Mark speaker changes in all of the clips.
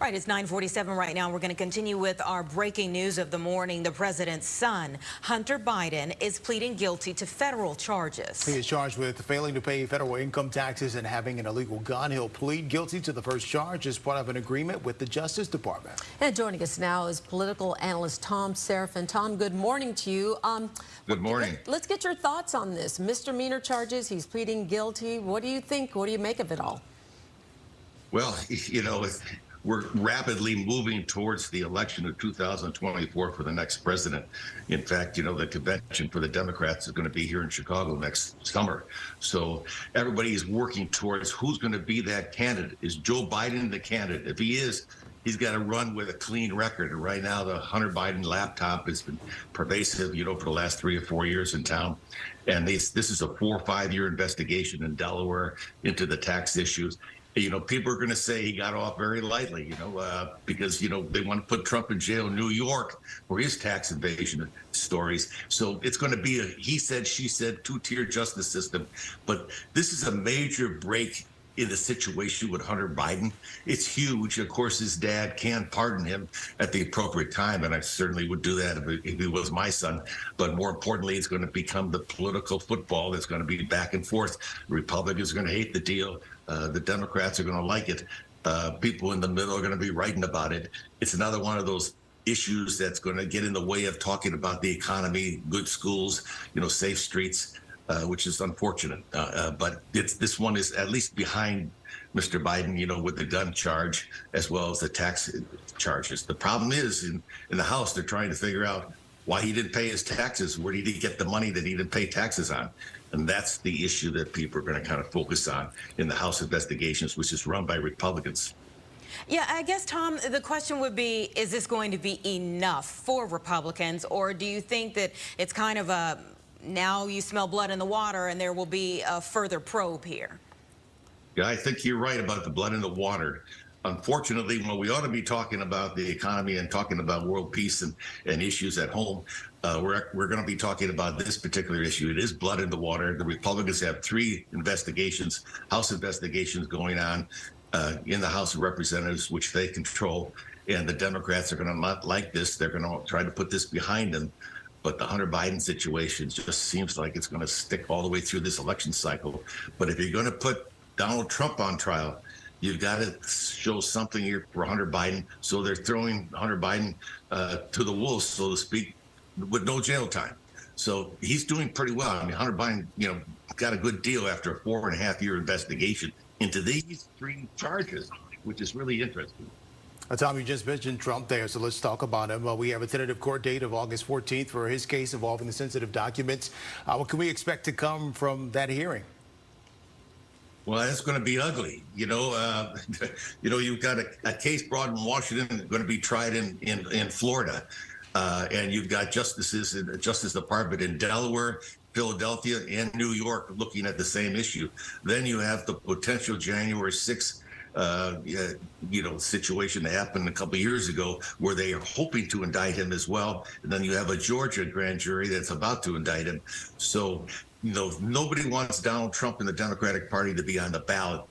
Speaker 1: Right, it's 9:47 right now. We're going to continue with our breaking news of the morning. The president's son, Hunter Biden, is pleading guilty to federal charges.
Speaker 2: He is charged with failing to pay federal income taxes and having an illegal gun. He'll plead guilty to the first charge as part of an agreement with the Justice Department.
Speaker 3: And joining us now is political analyst Tom Seraph. And Tom, good morning to you.
Speaker 4: Good morning.
Speaker 3: Let's get your thoughts on this. Misdemeanor charges, he's pleading guilty. What do you think? What do you make of it all?
Speaker 4: Well, you know, we're rapidly moving towards the election of 2024 for the next president. In fact, you know, the convention for the Democrats is going to be here in Chicago next summer. So everybody is working towards who's going to be that candidate. Is Joe Biden the candidate? If he is, he's got to run with a clean record. And right now, the Hunter Biden laptop has been pervasive, you know, for the last 3 or 4 years in town. And this is a 4 or 5 year investigation in Delaware into the tax issues. You know, people are going to say he got off very lightly, you know, because, you know, they want to put Trump in jail in New York for his tax evasion stories. So it's going to be a he said, she said, two-tier justice system. But this is a major break in the situation with Hunter Biden. It's huge. Of course, his dad can pardon him at the appropriate time, and I certainly would do that if he was my son. But more importantly, it's going to become the political football that's going to be back and forth. The Republicans are going to hate the deal. The Democrats are going to like it. People in the middle are going to be writing about it. It's another one of those issues that's going to get in the way of talking about the economy, good schools, you know, safe streets. Which is unfortunate, but this one is at least behind Mr. Biden, you know, with the gun charge as well as the tax charges. The problem is in the House, they're trying to figure out why he didn't pay his taxes. Where did he get the money that he didn't pay taxes on? And that's the issue that people are going to kind of focus on in the House investigations, which is run by Republicans.
Speaker 1: Yeah, I guess, Tom, the question would be, is this going to be enough for Republicans, or do you think that it's kind of a now you smell blood in the water and there will be a further probe here?
Speaker 4: Yeah, I think you're right about the blood in the water. Unfortunately, when we ought to be talking about the economy and talking about world peace and issues at home, we're going to be talking about this particular issue. It is blood in the water. The Republicans have 3 investigations, House investigations going on in the House of Representatives, which they control. And the Democrats are going to not like this. They're going to try to put this behind them. But the Hunter Biden situation just seems like it's going to stick all the way through this election cycle. But if you're going to put Donald Trump on trial, you've got to show something here for Hunter Biden. So they're throwing Hunter Biden to the wolves, so to speak, with no jail time. So he's doing pretty well. I mean, Hunter Biden, you know, got a good deal after a 4.5 year investigation into these 3 charges, which is really interesting.
Speaker 2: Tom, you just mentioned Trump there, so let's talk about him. We have a tentative court date of August 14th for his case involving the sensitive documents. What can we expect to come from that hearing?
Speaker 4: Well, it's going to be ugly. You know, you've got a case brought in Washington going to be tried in Florida, and you've got justices in the Justice Department in Delaware, Philadelphia, and New York looking at the same issue. Then you have the potential January 6th you know, situation that happened a couple of years ago where they are hoping to indict him as well. And then you have a Georgia grand jury that's about to indict him. So, you know, nobody wants Donald Trump and the Democratic Party to be on the ballot.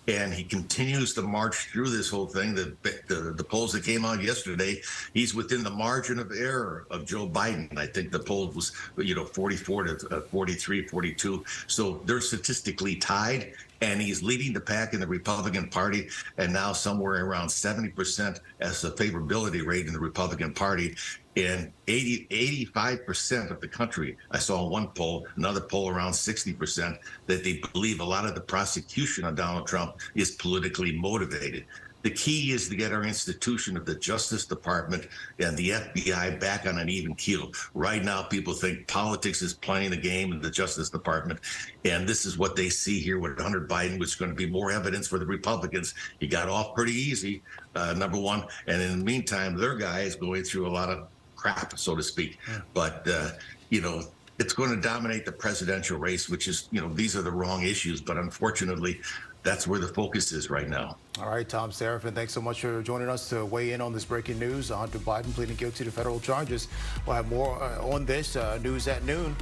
Speaker 4: And he continues to march through this whole thing. The polls that came out yesterday, he's within the margin of error of Joe Biden. I think the poll was, you know, 44 to 43, 42. So they're statistically tied. And he's leading the pack in the Republican Party, and now somewhere around 70% as a favorability rate in the Republican Party. And 85% of the country, I saw one poll, another poll around 60%, that they believe a lot of the prosecution of Donald Trump is politically motivated. The key is to get our institution of the Justice Department and the FBI back on an even keel. Right now, people think politics is playing the game in the Justice Department. And this is what they see here with Hunter Biden, which is going to be more evidence for the Republicans. He got off pretty easy, number one. And in the meantime, their guy is going through a lot of crap, so to speak. Yeah. But, you know, it's going to dominate the presidential race, which is, you know, these are the wrong issues. But unfortunately, that's where the focus is right now.
Speaker 2: All right, Tom Seraph, and thanks so much for joining us to weigh in on this breaking news. Hunter Biden pleading guilty to federal charges. We'll have more on this news at noon.